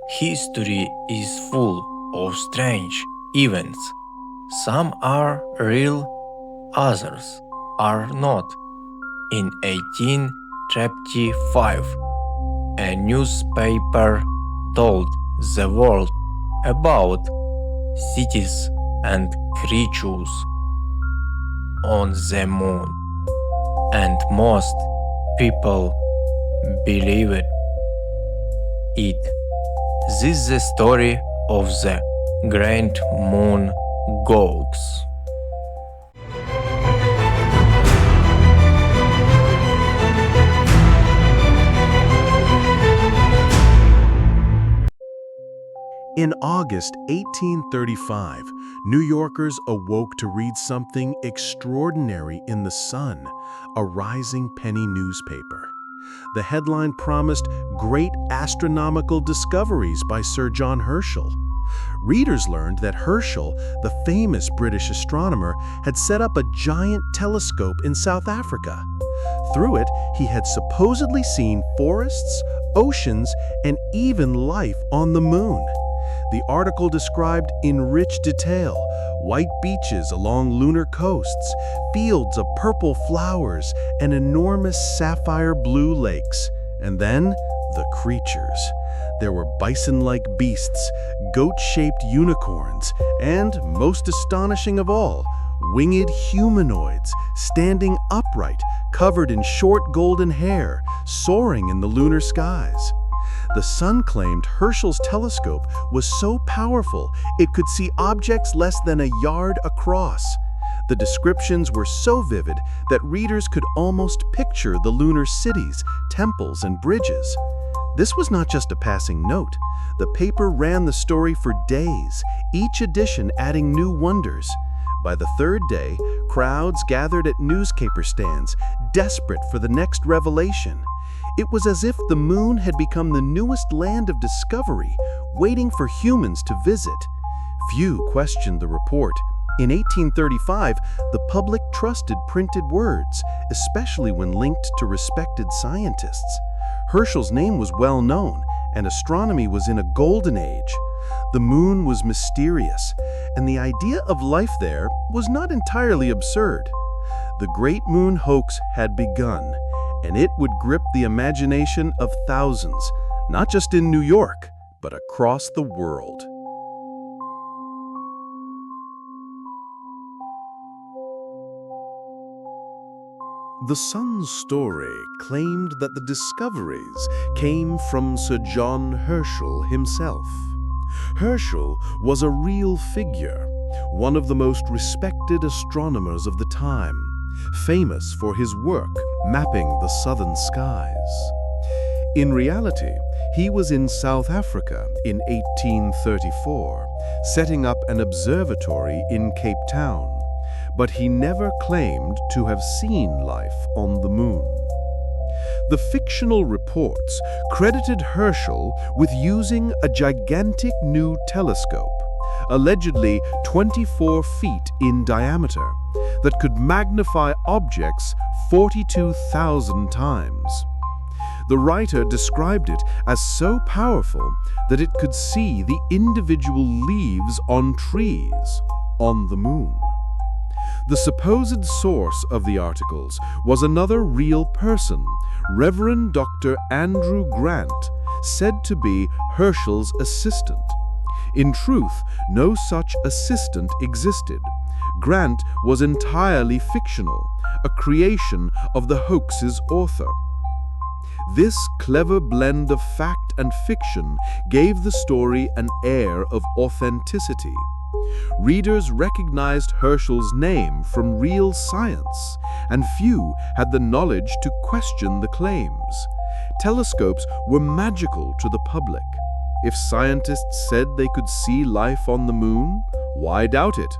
History is full of strange events. Some are real, others are not. In 1835, a newspaper told the world about cities and creatures on the moon, and most people believed it. This is the story of the Grand Moon Hoax. In August 1835, New Yorkers awoke to read something extraordinary in The Sun, a rising penny newspaper. The headline promised great astronomical discoveries by Sir John Herschel. Readers learned that Herschel, the famous British astronomer, had set up a giant telescope in South Africa. Through it, he had supposedly seen forests, oceans, and even life on the moon. The article described in rich detail white beaches along lunar coasts, fields of purple flowers, and enormous sapphire blue lakes. And then, the creatures. There were bison-like beasts, goat-shaped unicorns, and, most astonishing of all, winged humanoids, standing upright, covered in short golden hair, soaring in the lunar skies. The Sun claimed Herschel's telescope was so powerful it could see objects less than a yard across. The descriptions were so vivid that readers could almost picture the lunar cities, temples, and bridges. This was not just a passing note. The paper ran the story for days, each edition adding new wonders. By the third day, crowds gathered at newspaper stands, desperate for the next revelation. It was as if the moon had become the newest land of discovery, waiting for humans to visit. Few questioned the report. In 1835, the public trusted printed words, especially when linked to respected scientists. Herschel's name was well known, and astronomy was in a golden age. The moon was mysterious, and the idea of life there was not entirely absurd. The Great Moon Hoax had begun, and it would grip the imagination of thousands, not just in New York, but across the world. The Sun's story claimed that the discoveries came from Sir John Herschel himself. Herschel was a real figure, one of the most respected astronomers of the time, famous for his work mapping the southern skies. In reality, he was in South Africa in 1834, setting up an observatory in Cape Town, but he never claimed to have seen life on the moon. The fictional reports credited Herschel with using a gigantic new telescope, allegedly 24 feet in diameter, that could magnify objects 42,000 times. The writer described it as so powerful that it could see the individual leaves on trees on the moon. The supposed source of the articles was another real person, Reverend Dr. Andrew Grant, said to be Herschel's assistant. In truth, no such assistant existed. Grant was entirely fictional, a creation of the hoax's author. This clever blend of fact and fiction gave the story an air of authenticity. Readers recognized Herschel's name from real science, and few had the knowledge to question the claims. Telescopes were magical to the public. If scientists said they could see life on the moon, why doubt it?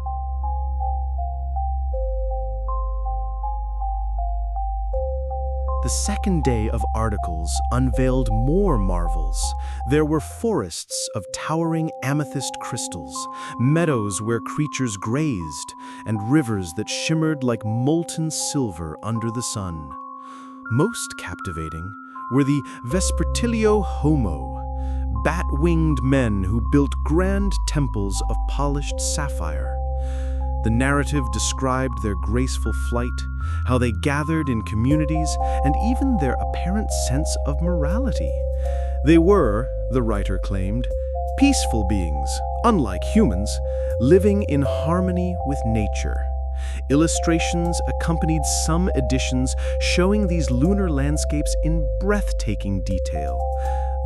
The second day of articles unveiled more marvels. There were forests of towering amethyst crystals, meadows where creatures grazed, and rivers that shimmered like molten silver under the sun. Most captivating were the Vespertilio Homo, bat-winged men who built grand temples of polished sapphire. The narrative described their graceful flight, how they gathered in communities, and even their apparent sense of morality. They were, the writer claimed, peaceful beings, unlike humans, living in harmony with nature. Illustrations accompanied some editions showing these lunar landscapes in breathtaking detail.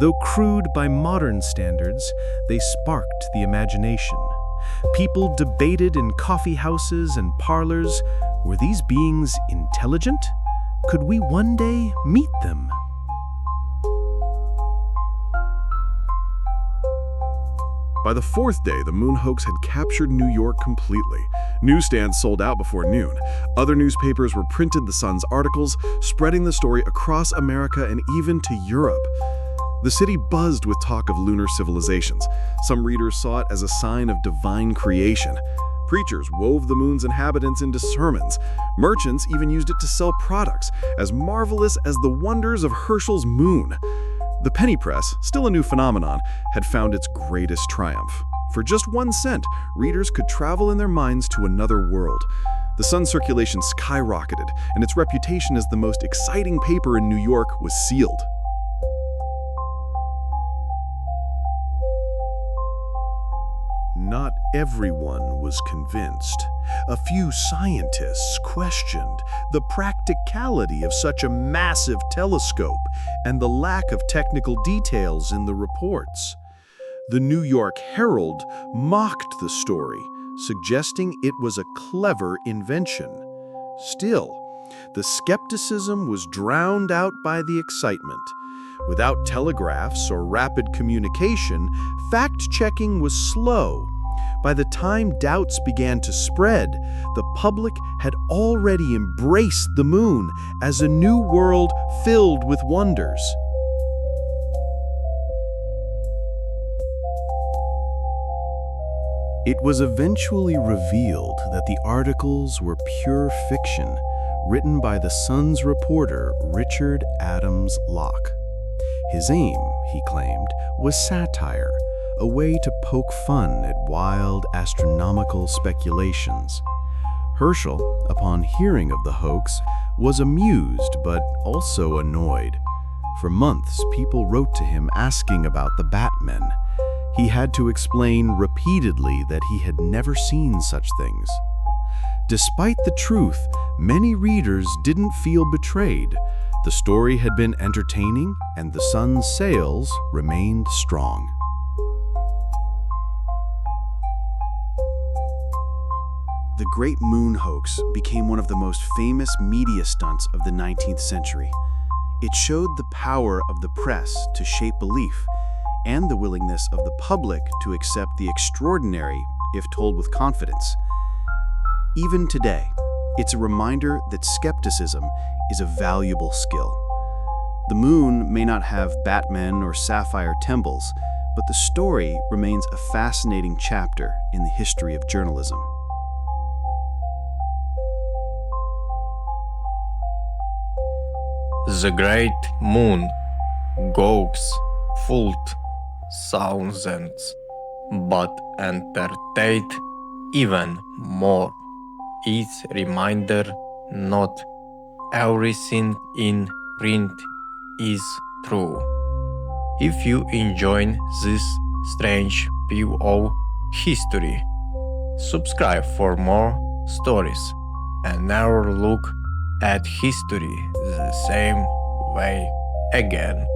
Though crude by modern standards, they sparked the imagination. People debated in coffee houses and parlors, were these beings intelligent? Could we one day meet them? By the fourth day, the moon hoax had captured New York completely. Newsstands sold out before noon. Other newspapers reprinted the Sun's articles, spreading the story across America and even to Europe. The city buzzed with talk of lunar civilizations. Some readers saw it as a sign of divine creation. Preachers wove the moon's inhabitants into sermons. Merchants even used it to sell products, as marvelous as the wonders of Herschel's moon. The penny press, still a new phenomenon, had found its greatest triumph. For just 1 cent, readers could travel in their minds to another world. The Sun's circulation skyrocketed, and its reputation as the most exciting paper in New York was sealed. Not everyone was convinced. A few scientists questioned the practicality of such a massive telescope and the lack of technical details in the reports. The New York Herald mocked the story, suggesting it was a clever invention. Still, the skepticism was drowned out by the excitement. Without telegraphs or rapid communication, fact-checking was slow. By the time doubts began to spread, the public had already embraced the moon as a new world filled with wonders. It was eventually revealed that the articles were pure fiction, written by the Sun's reporter Richard Adams Locke. His aim, he claimed, was satire, a way to poke fun at wild astronomical speculations. Herschel, upon hearing of the hoax, was amused but also annoyed. For months, people wrote to him asking about the Batmen. He had to explain repeatedly that he had never seen such things. Despite the truth, many readers didn't feel betrayed. The story had been entertaining, and the Sun's sales remained strong. The Great Moon Hoax became one of the most famous media stunts of the 19th century. It showed the power of the press to shape belief and the willingness of the public to accept the extraordinary if told with confidence. Even today, it's a reminder that skepticism is a valuable skill. The moon may not have Batmen or sapphire temples, but the story remains a fascinating chapter in the history of journalism. The great moon hoax fooled thousands, but entertained even more. Its reminder not everything in print is true. If you enjoy this strange view of history, subscribe for more stories and never look at history the same way again.